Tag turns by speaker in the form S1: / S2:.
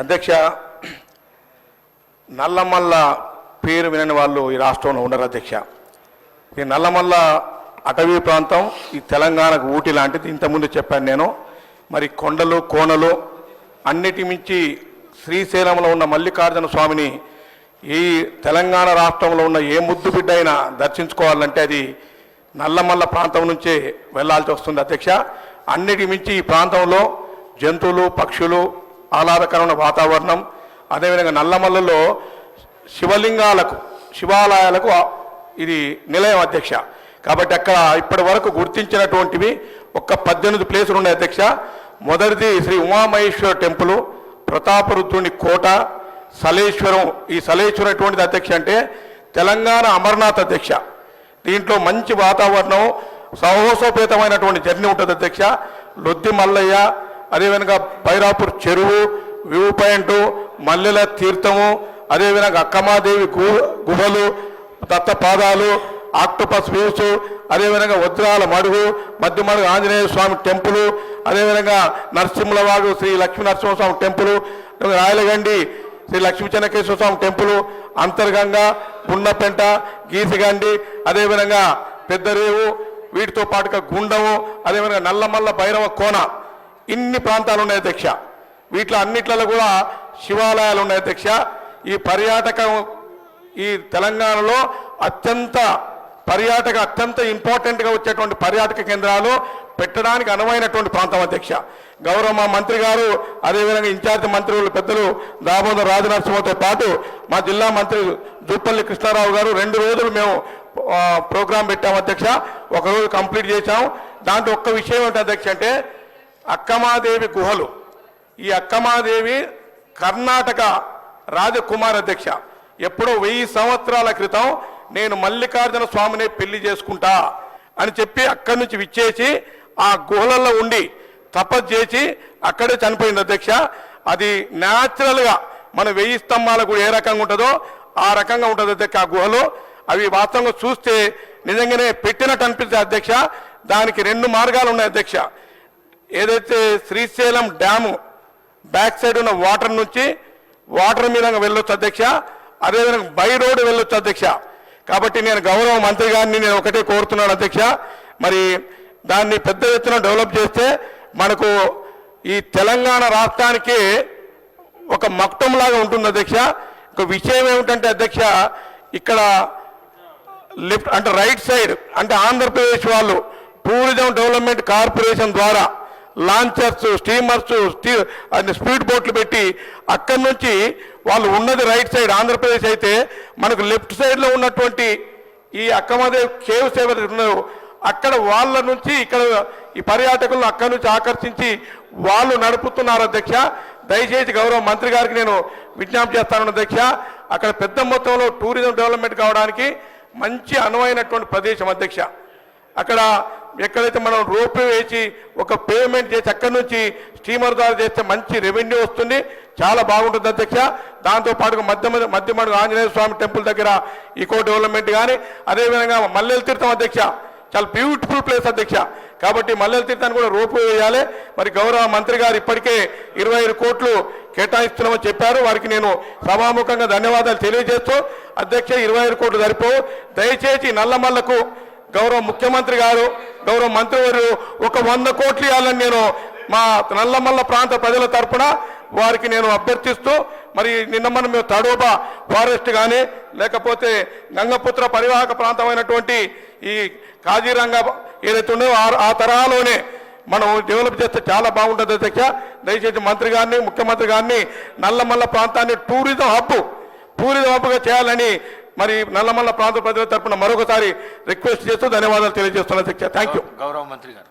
S1: అధ్యక్ష, నల్లమల్ల పేరు వినని వాళ్ళు ఈ రాష్ట్రంలో ఉండరు అధ్యక్ష. ఈ నల్లమల్ల అటవీ ప్రాంతం ఈ తెలంగాణకు ఊటీ లాంటిది. ఇంతకుముందు చెప్పాను నేను. మరి కొండలు కోనలు అన్నిటి మించి శ్రీశైలంలో ఉన్న మల్లికార్జున స్వామిని ఈ తెలంగాణ రాష్ట్రంలో ఉన్న ఏ ముద్దు బిడ్డ అయినా దర్శించుకోవాలంటే అది నల్లమల్ల ప్రాంతం నుంచే వెళ్లాల్సి వస్తుంది అధ్యక్ష. అన్నిటి మించి ఈ ప్రాంతంలో జంతువులు పక్షులు ఆహ్లాదకరమైన వాతావరణం, అదేవిధంగా నల్లమల్లలో శివాలయాలకు ఇది నిలయం అధ్యక్ష. కాబట్టి అక్కడ ఇప్పటి వరకు గుర్తించినటువంటివి ఒక 18 ప్లేసులు ఉన్నాయి అధ్యక్ష. మొదటిది శ్రీ ఉమామహేశ్వర టెంపుల్, ప్రతాపరుద్రుని కోట, సలేశ్వరం. ఈ సలేశ్వరం ఎటువంటిది అధ్యక్ష అంటే తెలంగాణ అమర్నాథ్ అధ్యక్ష. దీంట్లో మంచి వాతావరణం, సాహసోపేతమైనటువంటి జర్నీ ఉంటుంది అధ్యక్ష. లొద్ది మల్లయ్య, అదేవిధంగా బైరాపూర్ చెరువు, వ్యూ పాయింట్, మల్లెల తీర్థము, అదేవిధంగా అక్కమాదేవి గుహలు, దత్తపాదాలు, ఆక్టోపస్ వ్యూస్, అదేవిధంగా వజ్రాల మడుగు, మధ్యమడుగు ఆంజనేయ స్వామి టెంపుల్, అదేవిధంగా నరసింహలవాగు శ్రీ లక్ష్మీ నరసింహస్వామి టెంపుల్, రాయలగండి శ్రీ లక్ష్మీ చెన్నకేశ్వర స్వామి టెంపుల్, అంతర్గంగా గున్నపెంట, గీసిగండి, అదేవిధంగా పెద్దరేవు, వీటితో పాటుగా గుండము, అదేవిధంగా నల్లమల్ల భైరవ కోన, ఇన్ని ప్రాంతాలు ఉన్నాయి అధ్యక్ష. వీటిలో అన్నిట్లలో కూడా శివాలయాలు ఉన్నాయి అధ్యక్ష. ఈ పర్యాటకం ఈ తెలంగాణలో అత్యంత ఇంపార్టెంట్గా వచ్చేటువంటి పర్యాటక కేంద్రాలు పెట్టడానికి అనువైనటువంటి ప్రాంతం అధ్యక్ష. గౌరవ మా మంత్రి గారు, అదేవిధంగా ఇన్ఛార్జ్ మంత్రులు పెద్దలు దామోదర్ రాజనరసింహతో పాటు మా జిల్లా మంత్రి జూపల్లి కృష్ణారావు గారు 2 రోజులు మేము ప్రోగ్రాం పెట్టాము అధ్యక్ష. ఒకరోజు కంప్లీట్ చేశాం. దాంట్లో ఒక్క విషయం ఏంటి అధ్యక్ష అంటే అక్కమాదేవి గుహలు. ఈ అక్కమాదేవి కర్ణాటక రాజకుమార్ అధ్యక్ష. ఎప్పుడో 1000 సంవత్సరాల క్రితం నేను మల్లికార్జున స్వామిని పెళ్లి చేసుకుంటా అని చెప్పి అక్కడి నుంచి విచ్చేసి ఆ గుహలలో ఉండి తపస్సు చేసి అక్కడే చనిపోయింది అధ్యక్ష. అది న్యాచురల్గా మన 1000 స్తంభాలకు ఏ రకంగా ఉంటుందో ఆ రకంగా ఉంటుంది అధ్యక్ష. ఆ గుహలో అవి వాస్తవంగా చూస్తే నిజంగానే పెట్టినట్టు అనిపిస్తుంది అధ్యక్ష. దానికి 2 మార్గాలు ఉన్నాయి అధ్యక్ష. ఏదైతే శ్రీశైలం డ్యాము బ్యాక్ సైడ్ ఉన్న వాటర్ నుంచి వాటర్ మీద వెళ్ళొచ్చు అధ్యక్ష. అదేవిధంగా బై రోడ్డు వెళ్ళొచ్చు అధ్యక్ష. కాబట్టి నేను గౌరవ మంత్రి గారిని నేను ఒకటే కోరుతున్నాను అధ్యక్ష, మరి దాన్ని పెద్ద ఎత్తున డెవలప్ చేస్తే మనకు ఈ తెలంగాణ రాష్ట్రానికి ఒక మక్తంలాగా ఉంటుంది అధ్యక్ష. ఒక విషయం ఏమిటంటే అధ్యక్ష, ఇక్కడ లెఫ్ట్ అంటే రైట్ సైడ్ అంటే ఆంధ్రప్రదేశ్ వాళ్ళు టూరిజం డెవలప్మెంట్ కార్పొరేషన్ ద్వారా లాంచర్స్, స్టీమర్స్, స్పీడ్ బోట్లు పెట్టి అక్కడి నుంచి వాళ్ళు ఉన్నది రైట్ సైడ్ ఆంధ్రప్రదేశ్ అయితే మనకు లెఫ్ట్ సైడ్లో ఉన్నటువంటి ఈ అక్కమాదేవి కేవ్స్ ఎవరు ఉన్నారో అక్కడ వాళ్ళ నుంచి ఇక్కడ ఈ పర్యాటకులను అక్కడి నుంచి ఆకర్షించి వాళ్ళు నడుపుతున్నారు అధ్యక్ష. దయచేసి గౌరవ మంత్రి గారికి నేను విజ్ఞప్తి చేస్తాను అధ్యక్ష. అక్కడ పెద్ద మొత్తంలో టూరిజం డెవలప్మెంట్ కావడానికి మంచి అనువైనటువంటి ప్రదేశం అధ్యక్ష. అక్కడ ఎక్కడైతే మనం రోప్ వేసి ఒక పేమెంట్ చేసి అక్కడి నుంచి స్టీమర్ ద్వారా చేస్తే మంచి రెవెన్యూ వస్తుంది, చాలా బాగుంటుంది అధ్యక్ష. దాంతోపాటుగా మధ్యమడుగు ఆంజనేయ స్వామి టెంపుల్ దగ్గర ఈకో డెవలప్మెంట్ కానీ, అదేవిధంగా మల్లెల తీర్థం అధ్యక్ష, చాలా బ్యూటిఫుల్ ప్లేస్ అధ్యక్ష. కాబట్టి మల్లెల తీర్థాన్ని కూడా రోపు వేయాలి. మరి గౌరవ మంత్రి గారు ఇప్పటికే 25 కోట్లు కేటాయిస్తున్నామని చెప్పారు. వారికి నేను సభాముఖంగా ధన్యవాదాలు తెలియజేస్తూ అధ్యక్ష 25 కోట్లు సరిపోవు. దయచేసి నల్లమల్లకు గౌరవ ముఖ్యమంత్రి గారు, గౌరవ మంత్రివర్యులు ఒక 100 కోట్లు ఇవ్వాలని నేను మా నల్లమల్ల ప్రాంత ప్రజల తరఫున వారికి నేను అభ్యర్థిస్తూ, మరి నిన్న మనం మేము తడోబా ఫారెస్ట్ కానీ లేకపోతే గంగపుత్ర పరివాహక ప్రాంతమైనటువంటి ఈ కాజీరంగా ఏదైతే ఉందో ఆ తరహాలోనే మనం డెవలప్ చేస్తే చాలా బాగుంటుంది అధ్యక్ష. దయచేసి మంత్రి గారిని, ముఖ్యమంత్రి గారిని నల్లమల్ల ప్రాంతాన్ని టూరిజం హబ్గా చేయాలని మరి నల్లమల్ల ప్రాంత ప్రజల తరఫున మరొకసారి రిక్వెస్ట్ చేస్తూ ధన్యవాదాలు తెలియజేస్తున్నాను అధ్యక్ష. Thank you.
S2: గౌరవ మంత్రి గారు.